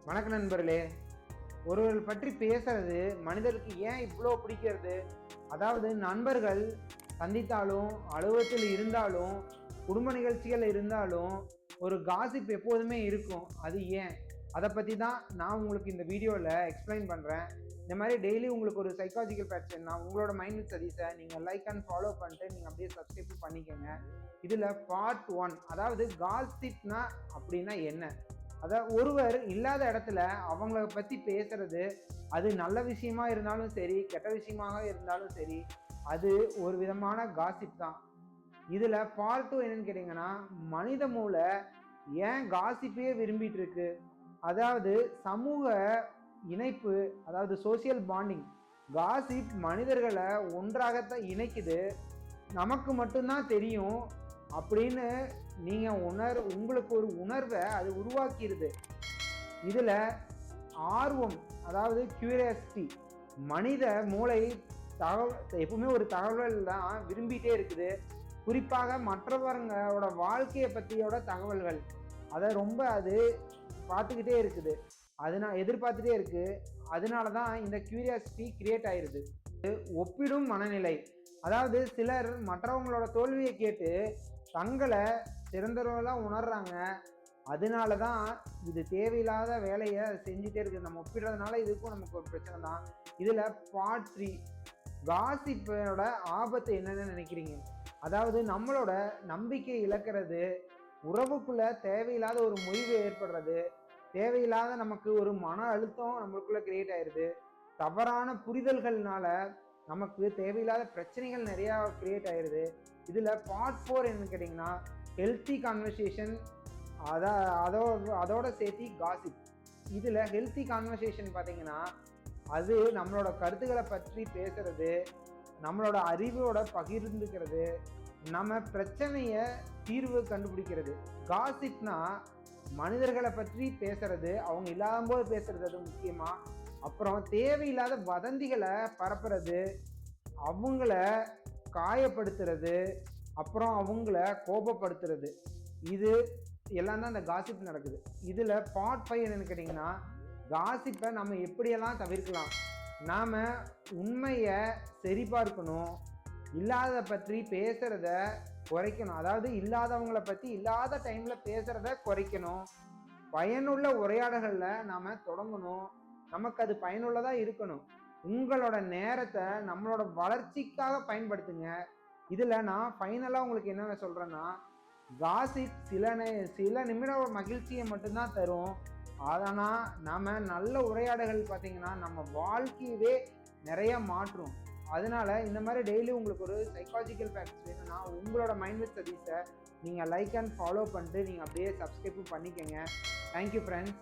வணக்க நண்பர்களே. ஒருவர் பற்றி பேசுறது மனிதருக்கு ஏன் இவ்வளோ பிடிக்கிறது? அதாவது நண்பர்கள் சந்தித்தாலும், அலுவலகத்தில் இருந்தாலும், குடும்ப நிகழ்ச்சிகள் இருந்தாலும் ஒரு காசிப் எப்போதுமே இருக்கும். அது ஏன்? அதை பற்றி தான் நான் உங்களுக்கு இந்த வீடியோவில் எக்ஸ்பிளைன் பண்ணுறேன். இந்த மாதிரி டெய்லி உங்களுக்கு ஒரு சைக்காலஜிக்கல் பேட்சன் நான் உங்களோட மைண்ட் வித் சதீஸை நீங்கள் லைக் அண்ட் ஃபாலோ பண்ணிட்டு நீங்கள் அப்படியே சப்ஸ்கிரைப் பண்ணிக்கோங்க. இதில் பார்ட் 1, அதாவது காசிப்னா அப்படின்னா என்ன? அதாவது ஒருவர் இல்லாத இடத்துல அவங்கள பற்றி பேசுறது, அது நல்ல விஷயமா இருந்தாலும் சரி, கெட்ட விஷயமாக இருந்தாலும் சரி, அது ஒரு விதமான காசிப் தான். இதில் பார்ட் 2 என்னன்னு கேட்டிங்கன்னா, மனித மூளை ஏன் காசிப்பையே விரும்பிட்டு இருக்கு? அதாவது சமூக இணைப்பு, அதாவது சோசியல் பாண்டிங். காசிப் மனிதர்களை ஒன்றாகத்தான் இணைக்குது. நமக்கு மட்டும்தான் தெரியும் அப்படின்னு நீங்க உங்களுக்கு ஒரு உணர்வை அது உருவாக்கிடுது. இதுல ஆர்வம், அதாவது கியூரியாசிட்டி, மனித மூளை எப்பவுமே ஒரு தகவல் தான் விரும்பிட்டே இருக்குது. குறிப்பாக மற்றவங்களோட வாழ்க்கையை பற்றியோட தகவல்கள் அதை ரொம்ப அது பார்த்துக்கிட்டே இருக்குது, அதனால் எதிர்பார்த்துட்டே இருக்கு. அதனால தான் இந்த கியூரியாசிட்டி கிரியேட் ஆயிருது. ஒப்பிடும் மனநிலை, அதாவது சிலர் மற்றவங்களோட தோல்வியை கேட்டு தங்களை சிறந்தவர்களாக உணர்றாங்க. அதனால தான் இது தேவையில்லாத வேலையை செஞ்சுட்டே இருக்குது. நம்ம ஒப்பிடுறதுனால இதுக்கும் நமக்கு ஒரு பிரச்சனை தான். இதில் பார்ட் 3, காசிப்போட ஆபத்து என்னன்னு நினைக்கிறீங்க? அதாவது நம்மளோட நம்பிக்கை இழக்கிறது, உறவுக்குள்ள தேவையில்லாத ஒரு முறிவு ஏற்படுறது, தேவையில்லாத நமக்கு ஒரு மன அழுத்தம் நம்மளுக்குள்ள கிரியேட் ஆயிடுது, தவறான புரிதல்கள்னால நமக்கு தேவையில்லாத பிரச்சனைகள் நிறையா கிரியேட் ஆயிடுது. இதில் பார்ட் 4 என்னன்னு கேட்டிங்கன்னா, ஹெல்த்தி கான்வர்சேஷன், அதோட சேர்த்தி காசிப். இதில் ஹெல்த்தி கான்வர்சேஷன் பார்த்தீங்கன்னா, அது நம்மளோட கருத்துக்களை பற்றி பேசுறது, நம்மளோட அறிவோட பகிர்ந்துக்கிறது, நம்ம பிரச்சனையை தீர்வு கண்டுபிடிக்கிறது. காசிப்னா மனிதர்களை பற்றி பேசுறது, அவங்க இல்லாத போது பேசுறது, அது முக்கியமா. அப்புறம் தேவையில்லாத வதந்திகளை பரப்புறது, அவங்கள காயப்படுத்துறது, அப்புறம் அவங்கள கோபப்படுத்துறது, இது எல்லாம் தான் இந்த காசிப் நடக்குது. இதில் பார்ட் 5 என்னன்னு கேட்டிங்கன்னா, காசிப்பை நம்ம எப்படியெல்லாம் தவிர்க்கலாம். நாம் உண்மையை சரிபார்க்கணும், இல்லாத பற்றி பேசுகிறத குறைக்கணும். அதாவது இல்லாதவங்களை பற்றி இல்லாத டைமில் பேசுகிறத குறைக்கணும். பயனுள்ள உரையாடல்களில் நாம் தொடங்கணும். நமக்கு அது பயனுள்ளதாக இருக்கணும். உங்களோட நேரத்தை நம்மளோட வளர்ச்சிக்காக பயன்படுத்துங்க. இதில் நான் ஃபைனலாக உங்களுக்கு என்ன சொல்கிறேன்னா, காசிப் சில நிமிடம் மகிழ்ச்சியை மட்டும்தான் தரும். ஆனால் நம்ம நல்ல உரையாடல்கள் பார்த்தீங்கன்னா நம்ம வாழ்க்கையவே நிறைய மாற்றும். அதனால இந்த மாதிரி டெய்லி உங்களுக்கு ஒரு சைக்காலஜிக்கல் ஃபேக்ட்ஸ் வேணும்னா உங்களோட மைண்ட் வித் சதீஸை நீங்கள் லைக் அண்ட் ஃபாலோ பண்ணிட்டு நீங்கள் அப்படியே சப்ஸ்கிரைப் பண்ணிக்கோங்க. Thank you friends.